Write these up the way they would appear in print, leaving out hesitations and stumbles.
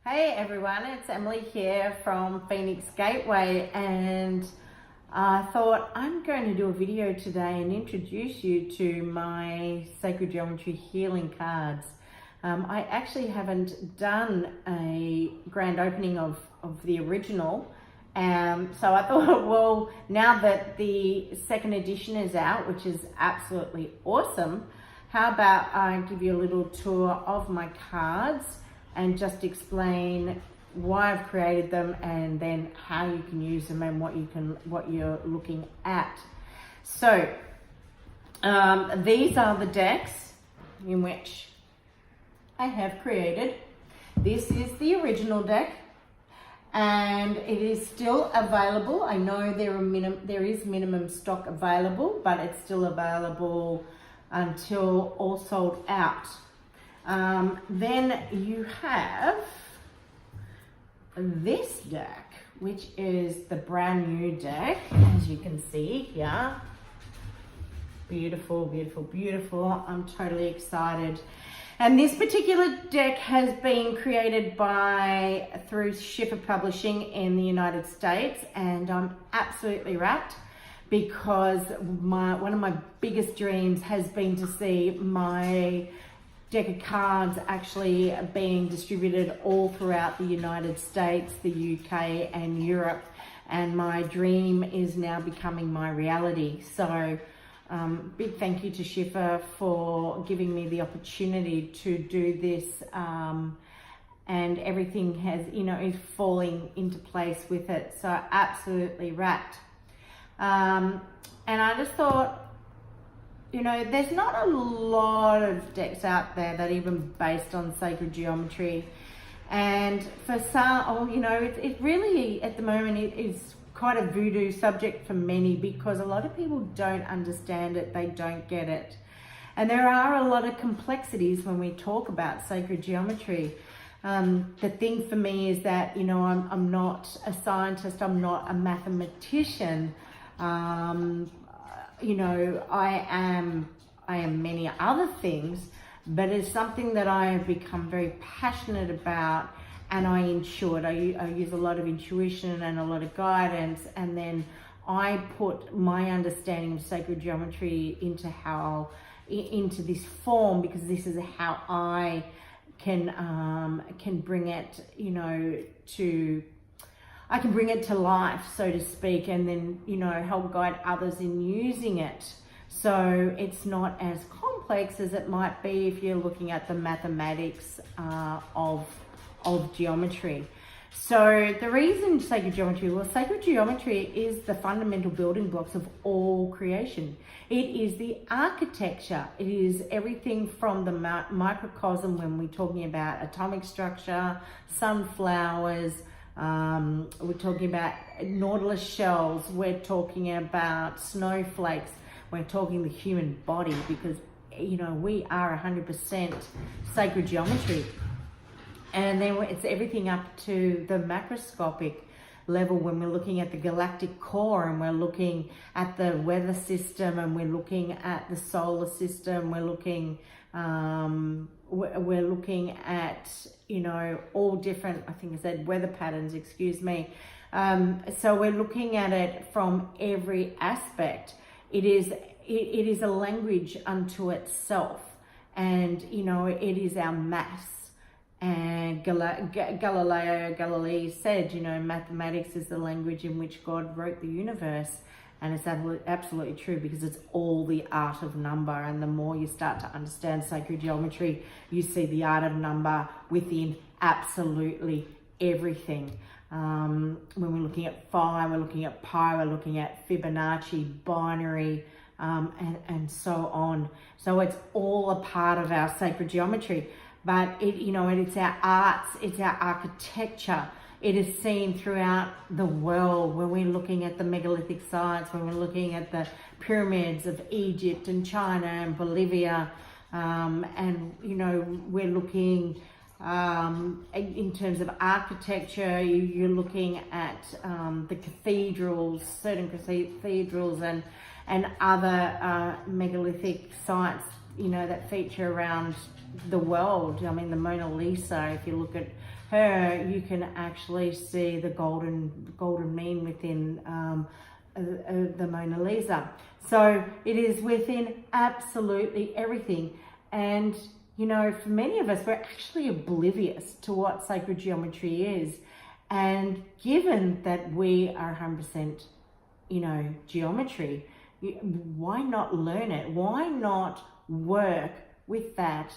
Hey everyone, it's Emily here from Phoenix Gateway, and I thought I'm going to do a video today and introduce you to my Sacred Geometry healing cards. I actually haven't done a grand opening of the original, so I thought, well, now that the second edition is out, which is absolutely awesome, how about I give you a little tour of my cards and just explain why I've created them and then how you can use them and what you're looking at. So these are the decks in which I have created. This is the original deck, and it is still available. I know there is minimum stock available, but it's still available until all sold out. Then you have this deck, which is the brand new deck, as you can see here. Beautiful, beautiful, beautiful. I'm totally excited. And this particular deck has been created through Schiffer Publishing in the United States, and I'm absolutely wrapped because one of my biggest dreams has been to see my deck of cards actually being distributed all throughout the United States, the UK and Europe, and my dream is now becoming my reality. So big thank you to Schiffer for giving me the opportunity to do this, and everything is falling into place with it, so absolutely wrapped. And I just thought, there's not a lot of decks out there that are even based on sacred geometry. And for some, it really, at the moment, it is quite a voodoo subject for many because a lot of people don't understand it, they don't get it. And there are a lot of complexities when we talk about sacred geometry. The thing for me is that, I'm not a scientist, I'm not a mathematician. I am many other things, but it's something that I have become very passionate about, and I use a lot of intuition and a lot of guidance, and then I put my understanding of sacred geometry into this form, because this is how I can bring it, I can bring it to life, so to speak, and then, help guide others in using it. So it's not as complex as it might be if you're looking at the mathematics of geometry. So the reason sacred geometry is the fundamental building blocks of all creation. It is the architecture. It is everything from the microcosm, when we're talking about atomic structure, sunflowers, we're talking about nautilus shells, we're talking about snowflakes, we're talking the human body, because we are 100% sacred geometry. And then it's everything up to the macroscopic level, when we're looking at the galactic core, and we're looking at the weather system, and we're looking at the solar system, we're looking at all different, I think I said weather patterns, excuse me. So we're looking at it from every aspect. It is a language unto itself, and it is our mass. And Galileo Galilei said, mathematics is the language in which God wrote the universe. And it's absolutely true, because it's all the art of number. And the more you start to understand sacred geometry, you see the art of number within absolutely everything. When we're looking at phi, we're looking at pi, we're looking at Fibonacci, binary, and so on. So it's all a part of our sacred geometry. But it's our arts, it's our architecture. It is seen throughout the world when we're looking at the megalithic sites, when we're looking at the pyramids of Egypt and China and Bolivia, and we're looking in terms of architecture. You're looking at the cathedrals, certain cathedrals, and other megalithic sites, that feature around the world. I mean, the Mona Lisa, if you look at her, you can actually see the golden mean within the Mona Lisa. So it is within absolutely everything. And, you know, for many of us, we're actually oblivious to what sacred geometry is. And given that we are 100%, you know, geometry, why not learn it? Why not work with that,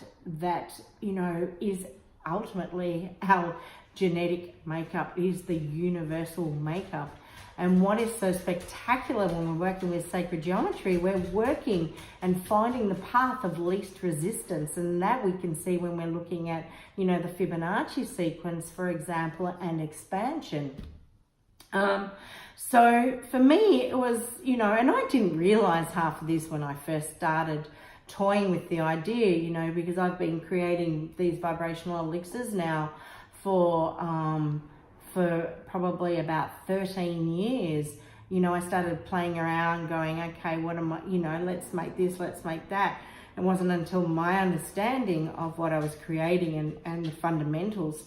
you know, is ultimately our genetic makeup, is the universal makeup. And what is so spectacular when we're working with sacred geometry, we're working and finding the path of least resistance. And that we can see when we're looking at, you know, the Fibonacci sequence, for example, and expansion. So for me, it was, you know, and I didn't realize half of this when I first started toying with the idea, you know, because I've been creating these vibrational elixirs now for probably about 13 years. You know, I started playing around going, okay, what am I, you know, let's make this, let's make that. It wasn't until my understanding of what I was creating and the fundamentals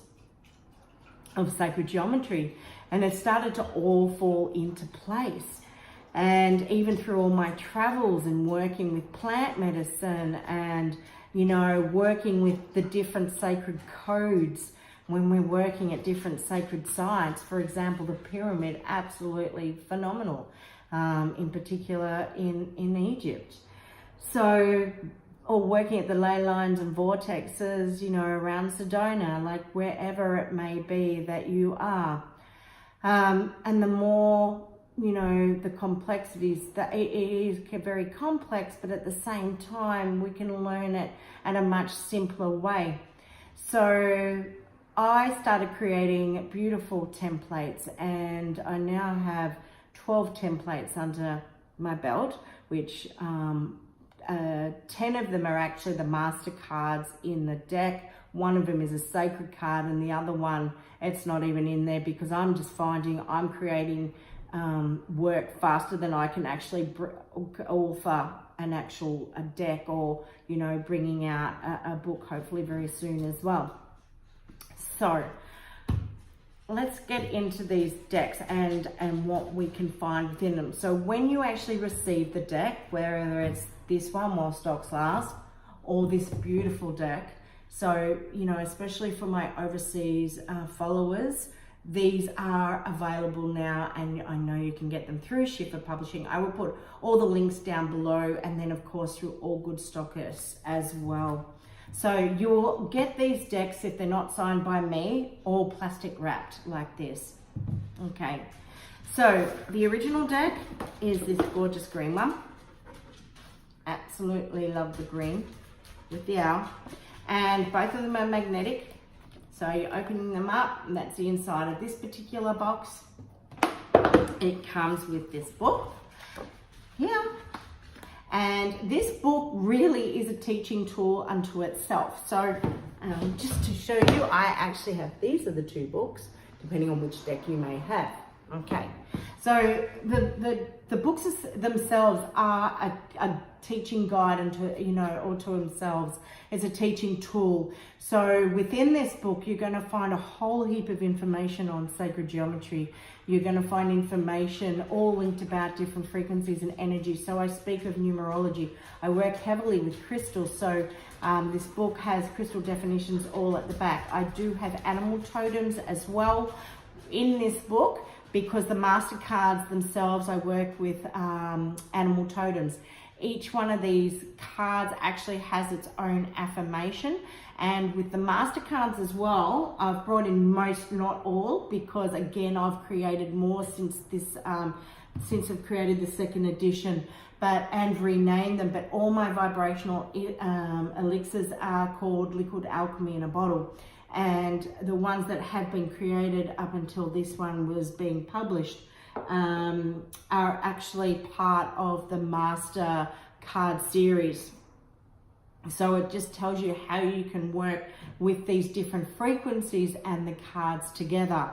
of sacred geometry, and it started to all fall into place. And even through all my travels and working with plant medicine and, you know, working with the different sacred codes, when we're working at different sacred sites, for example, the pyramid, absolutely phenomenal, in particular in Egypt. So, or working at the ley lines and vortexes, you know, around Sedona, like wherever it may be that you are. And the more, you know, the complexities, that it is very complex, but at the same time, we can learn it in a much simpler way. So I started creating beautiful templates, and I now have 12 templates under my belt, which 10 of them are actually the master cards in the deck. One of them is a sacred card, and the other one, it's not even in there, because I'm just finding I'm creating work faster than I can actually author a deck, or, you know, bringing out a book hopefully very soon as well. So let's get into these decks and what we can find within them. So when you actually receive the deck, whether it's this one, While Stocks Last, or this beautiful deck, so, you know, especially for my overseas followers, these are available now, and I know you can get them through Schiffer Publishing. I will put all the links down below, and then of course through All Good Stockists as well. So you'll get these decks, if they're not signed by me, all plastic wrapped like this. Okay, so the original deck is this gorgeous green one. Absolutely love the green with the owl. And both of them are magnetic. So you're opening them up, and that's the inside of this particular box. It comes with this book here. And this book really is a teaching tool unto itself. So just to show you, I actually have, these are the two books, depending on which deck you may have. Okay, so the books themselves are a teaching guide into, you know, or to themselves. It's a teaching tool. So within this book, you're going to find a whole heap of information on sacred geometry. You're going to find information all linked about different frequencies and energy. So I speak of numerology. I work heavily with crystals. So this book has crystal definitions all at the back. I do have animal totems as well in this book, because the master cards themselves, I work with animal totems. Each one of these cards actually has its own affirmation. And with the master cards as well, I've brought in most, not all, because again, I've created more since this, since I've created the second edition, and renamed them. But all my vibrational elixirs are called Liquid Alchemy in a Bottle. And the ones that have been created up until this one was being published are actually part of the master card series. So it just tells you how you can work with these different frequencies and the cards together.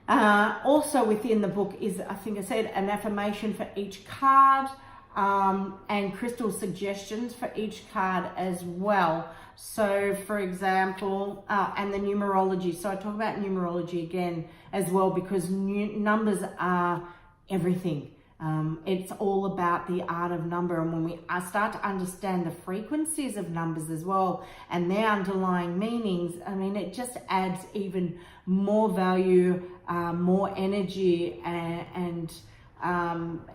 Also within the book is, I think I said, an affirmation for each card. and crystal suggestions for each card as well. So for example, and the numerology. So I talk about numerology again as well, because numbers are everything. It's all about the art of number. And when we start to understand the frequencies of numbers as well and their underlying meanings, I mean, it just adds even more value, more energy, and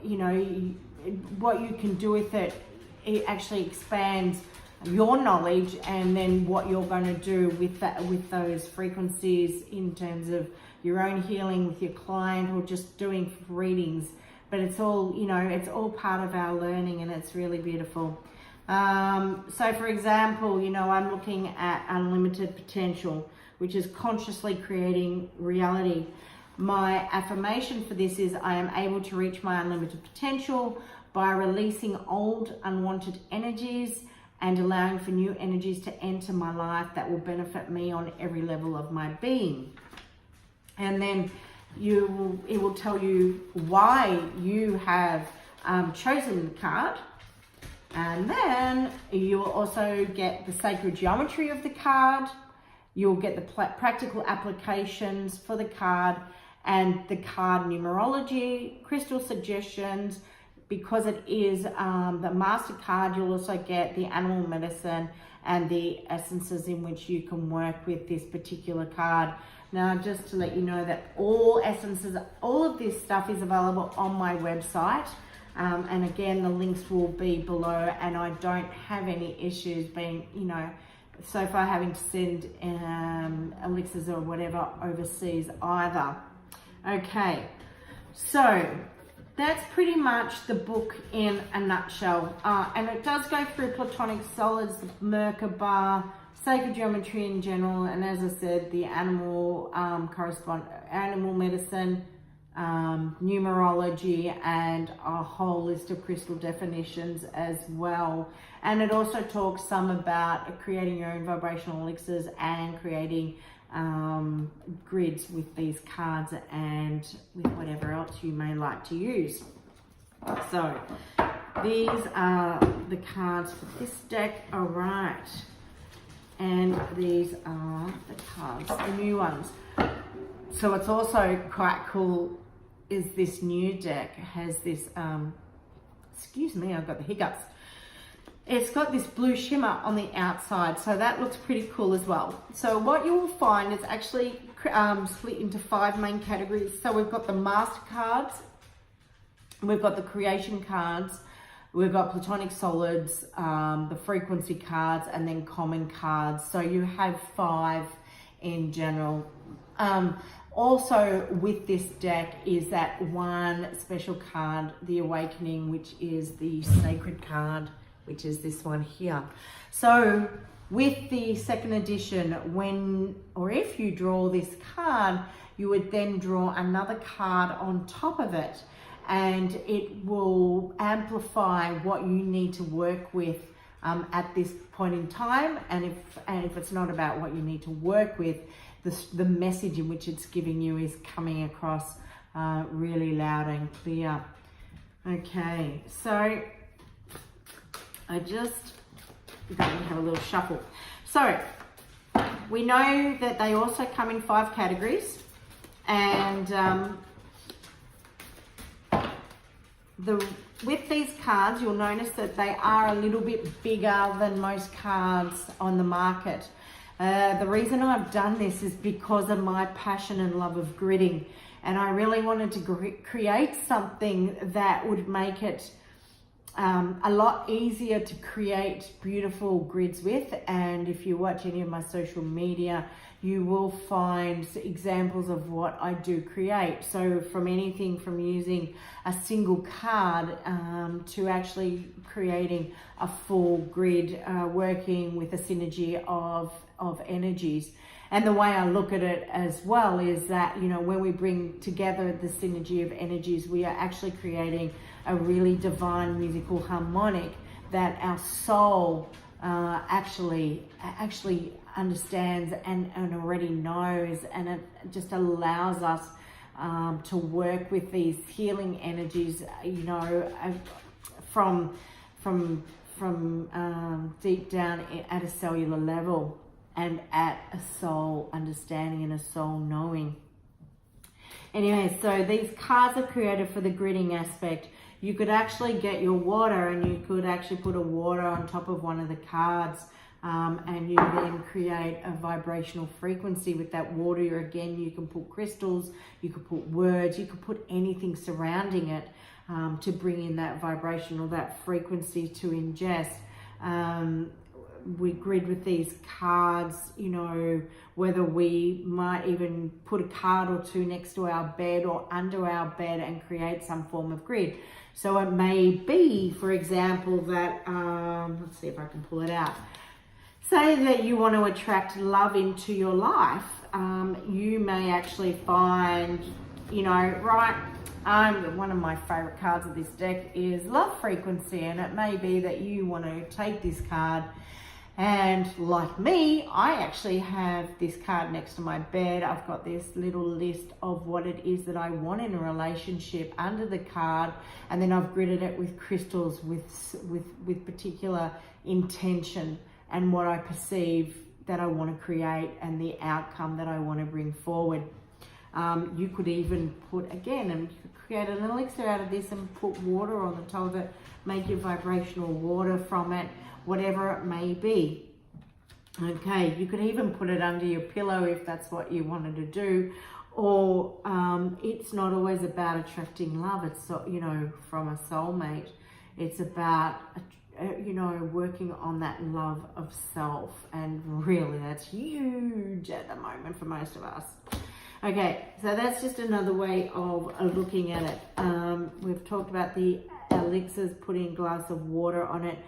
you know, what you can do with it, it actually expands your knowledge, and then what you're going to do with that, with those frequencies, in terms of your own healing with your client, or just doing readings. But it's all, you know, it's all part of our learning, and it's really beautiful. So for example, you know, I'm looking at unlimited potential, which is consciously creating reality. My affirmation for this is, I am able to reach my unlimited potential by releasing old unwanted energies and allowing for new energies to enter my life that will benefit me on every level of my being. And then it will tell you why you have chosen the card. And then you will also get the sacred geometry of the card. You'll get the practical applications for the card, and the card numerology, crystal suggestions. Because it is the master card, you'll also get the animal medicine and the essences in which you can work with this particular card. Now, just to let you know that all essences, all of this stuff is available on my website. And again, the links will be below, and I don't have any issues being, you know, so far having to send elixirs or whatever overseas either. Okay, so that's pretty much the book in a nutshell. And it does go through platonic solids, the Merkaba, sacred geometry in general, and as I said, the animal animal medicine, numerology, and a whole list of crystal definitions as well. And it also talks some about creating your own vibrational elixirs and creating grids with these cards and with whatever else you may like to use. So these are the cards for this deck. All right, and these are the cards, the new ones. So it's also quite cool is this new deck has this excuse me, I've got the hiccups. It's got this blue shimmer on the outside, so that looks pretty cool as well. So what you will find is actually split into 5 main categories. So we've got the master cards, we've got the creation cards, we've got platonic solids, the frequency cards, and then common cards. So you have 5 in general. Also with this deck is that one special card, the Awakening, which is the sacred card, which is this one here. So with the second edition, when or if you draw this card, you would then draw another card on top of it, and it will amplify what you need to work with at this point in time. And if it's not about what you need to work with, the message in which it's giving you is coming across really loud and clear. Okay, so I just going to have a little shuffle. So we know that they also come in 5 categories, and with these cards, you'll notice that they are a little bit bigger than most cards on the market. The reason I've done this is because of my passion and love of gridding, and I really wanted to create something that would make it a lot easier to create beautiful grids with. And if you watch any of my social media, you will find examples of what I do create. So from anything from using a single card to actually creating a full grid, working with a synergy of energies. And the way I look at it as well is that, you know, when we bring together the synergy of energies, we are actually creating a really divine musical harmonic that our soul actually understands and already knows, and it just allows us to work with these healing energies, you know, deep down at a cellular level and at a soul understanding and a soul knowing. Anyway, so these cards are created for the gridding aspect. You could actually get your water and you could actually put a water on top of one of the cards, and you then create a vibrational frequency with that water. Again, you can put crystals, you could put words, you could put anything surrounding it to bring in that vibration or that frequency to ingest. We grid with these cards, you know, whether we might even put a card or two next to our bed or under our bed and create some form of grid. So it may be, for example, that, let's see if I can pull it out. Say that you want to attract love into your life. You may actually find, you know, right, one of my favorite cards of this deck is love frequency, and it may be that you want to take this card. And like me, I actually have this card next to my bed. I've got this little list of what it is that I want in a relationship under the card, and then I've gridded it with crystals with particular intention and what I perceive that I want to create and the outcome that I want to bring forward. You could even put, again, and you could create an elixir out of this and put water on the top of it, make your vibrational water from it, whatever it may be. Okay, you could even put it under your pillow if that's what you wanted to do. Or it's not always about attracting love. It's, you know, from a soulmate. It's about, you know, working on that love of self. And really, that's huge at the moment for most of us. Okay, so that's just another way of looking at it. We've talked about the elixirs, putting a glass of water on it.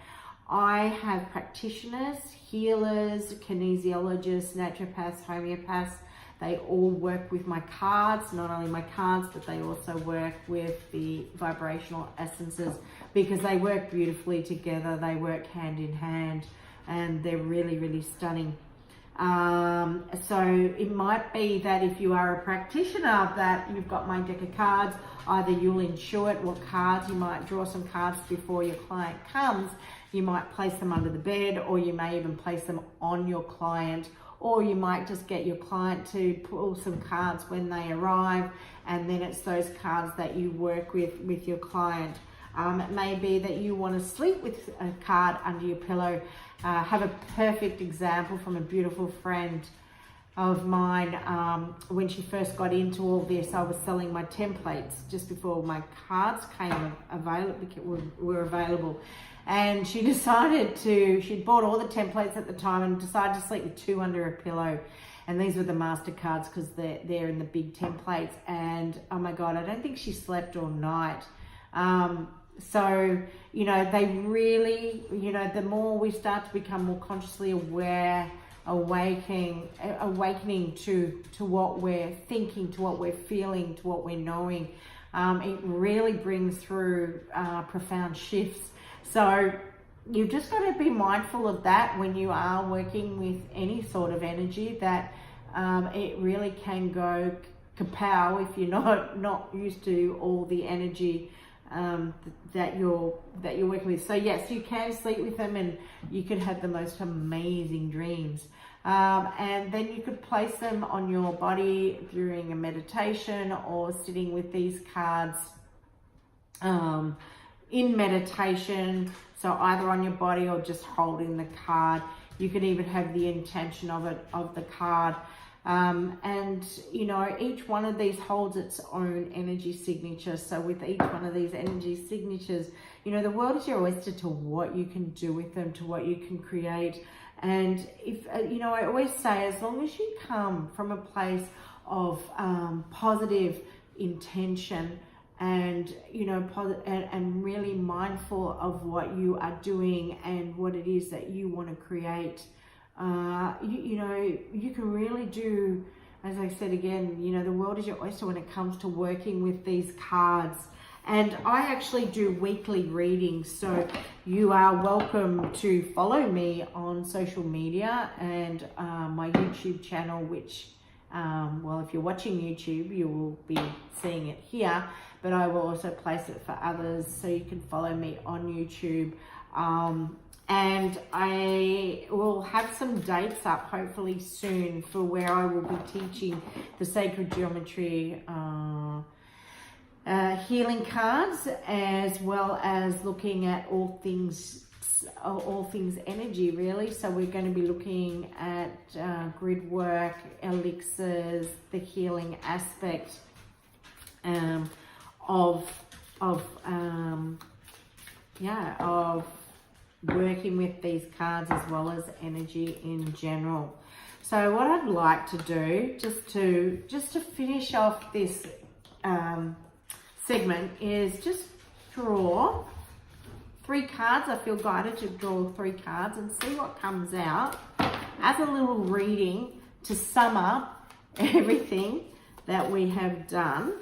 I have practitioners, healers, kinesiologists, naturopaths, homeopaths. They all work with my cards, not only my cards, but they also work with the vibrational essences because they work beautifully together. They work hand in hand and they're really, really stunning. So it might be that if you are a practitioner that you've got my deck of cards, either you'll intuit what cards, you might draw some cards before your client comes, you might place them under the bed, or you may even place them on your client, or you might just get your client to pull some cards when they arrive, and then it's those cards that you work with your client. It may be that you want to sleep with a card under your pillow. Have a perfect example from a beautiful friend of mine. When she first got into all this, I was selling my templates just before my cards were available. And she decided she'd bought all the templates at the time and decided to sleep with two under a pillow. And these were the master cards because they're in the big templates. And oh my God, I don't think she slept all night. So, you know, they really, you know, the more we start to become more consciously aware, awakening to what we're thinking, to what we're feeling, to what we're knowing, it really brings through profound shifts. So you've just got to be mindful of that when you are working with any sort of energy, that it really can go kapow if you're not used to all the energy that you're working with. So yes, you can sleep with them and you could have the most amazing dreams. And then you could place them on your body during a meditation or sitting with these cards in meditation. So either on your body or just holding the card. You could even have the intention of the card. And you know, each one of these holds its own energy signature. So with each one of these energy signatures, you know, the world is your oyster to what you can do with them, to what you can create. And if you know, I always say, as long as you come from a place of positive intention and, you know, and really mindful of what you are doing and what it is that you want to create, you know, you can really do, as I said again, you know, the world is your oyster when it comes to working with these cards. And I actually do weekly readings, so you are welcome to follow me on social media and my YouTube channel, which well, if you're watching YouTube, you will be seeing it here, but I will also place it for others, so you can follow me on YouTube. And I will have some dates up hopefully soon for where I will be teaching the sacred geometry healing cards, as well as looking at all things energy, really. So we're going to be looking at grid work, elixirs, the healing aspect of working with these cards, as well as energy in general. So what I'd like to do, just to finish off this segment, is just draw 3 cards. I feel guided to draw 3 cards and see what comes out as a little reading to sum up everything that we have done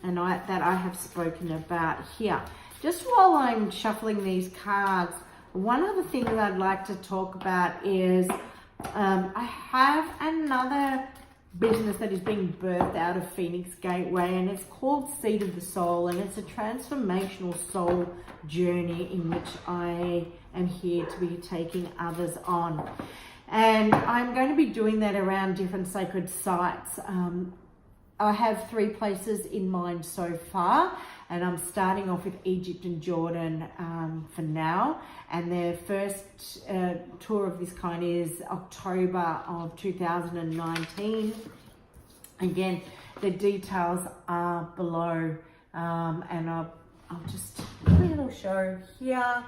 and that I have spoken about here. Just while I'm shuffling these cards, one other thing that I'd like to talk about is I have another business that is being birthed out of Phoenix Gateway, and it's called Seed of the Soul, and it's a transformational soul journey in which I am here to be taking others on. And I'm going to be doing that around different sacred sites. I have 3 places in mind so far, and I'm starting off with Egypt and Jordan for now. And their first tour of this kind is October of 2019. Again, the details are below, and I'll just put a little show here.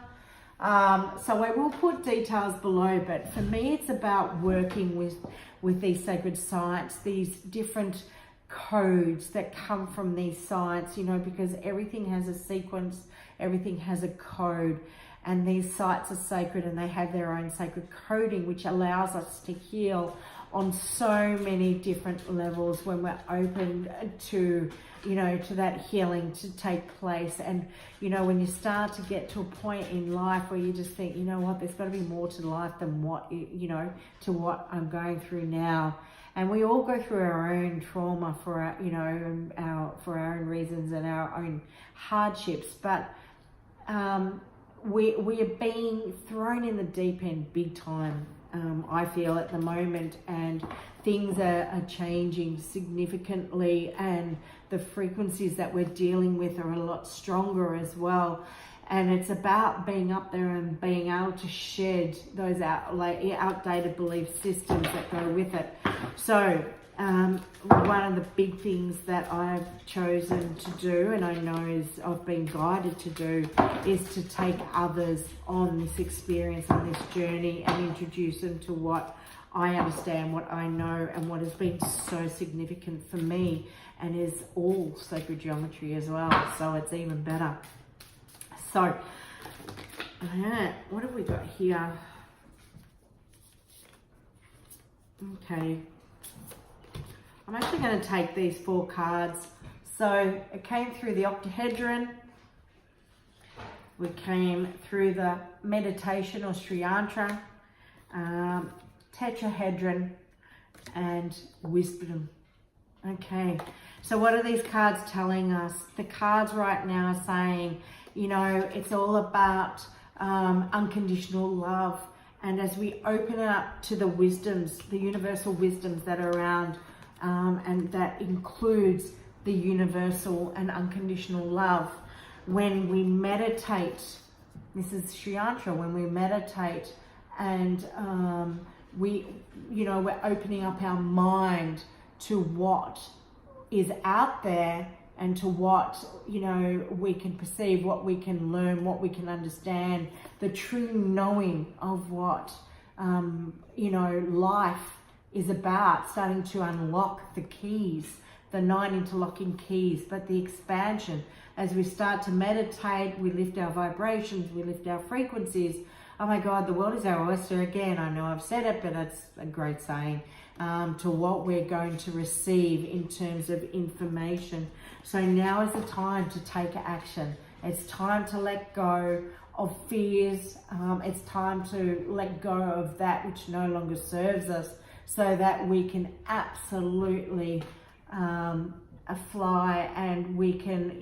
So I will put details below, but for me it's about working with these sacred sites, these different codes that come from these sites, you know, because everything has a sequence, everything has a code, and these sites are sacred and they have their own sacred coding, which allows us to heal on so many different levels when we're open to, you know, to that healing to take place. And, you know, when you start to get to a point in life where you just think, you know what, there's got to be more to life than what, you know, to what I'm going through now. And we all go through our own trauma for our, you know, for our own reasons and our own hardships. But we are being thrown in the deep end big time, I feel, at the moment. And things are changing significantly. And the frequencies that we're dealing with are a lot stronger as well. And it's about being up there and being able to shed those outdated belief systems that go with it. So one of the big things that I've chosen to do, and I know I've been guided to do, is to take others on this experience and this journey and introduce them to what I understand, what I know, and what has been so significant for me, and is all sacred geometry as well. So it's even better. So, what have we got here? Okay. I'm actually going to take these 4 cards. So, it came through the octahedron. We came through the meditation or Sri Yantra, tetrahedron, and wisdom. Okay. So, what are these cards telling us? The cards right now are saying, you know, it's all about unconditional love. And as we open up to the wisdoms, the universal wisdoms that are around, and that includes the universal and unconditional love, when we meditate, this is Sri Yantra, when we meditate and we're opening up our mind to what is out there, and to what, you know, we can perceive, what we can learn, what we can understand, the true knowing of what, you know, life is about, starting to unlock the keys, the 9 interlocking keys, but the expansion. As we start to meditate, we lift our vibrations, we lift our frequencies. Oh my God, the world is our oyster again. I know I've said it, but it's a great saying, to what we're going to receive in terms of information. So now is the time to take action. It's time to let go of fears. It's time to let go of that which no longer serves us, so that we can absolutely fly, and we can,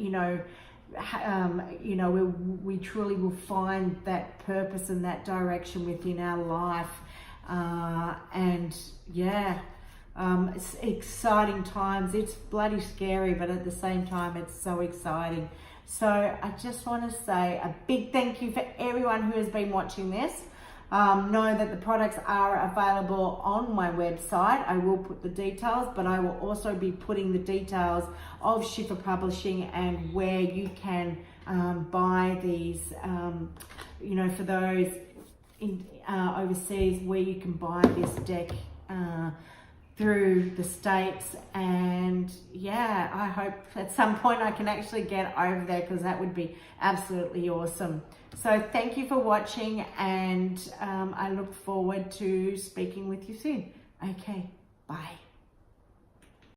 we truly will find that purpose and that direction within our life. And yeah, it's exciting times. It's bloody scary, but at the same time, it's so exciting. So I just want to say a big thank you for everyone who has been watching this. Know that the products are available on my website. I will put the details, but I will also be putting the details of Schiffer Publishing and where you can buy these, for those in, overseas, where you can buy this deck through the States. And yeah, I hope at some point I can actually get over there, because that would be absolutely awesome. So thank you for watching, and I look forward to speaking with you soon. Okay, bye.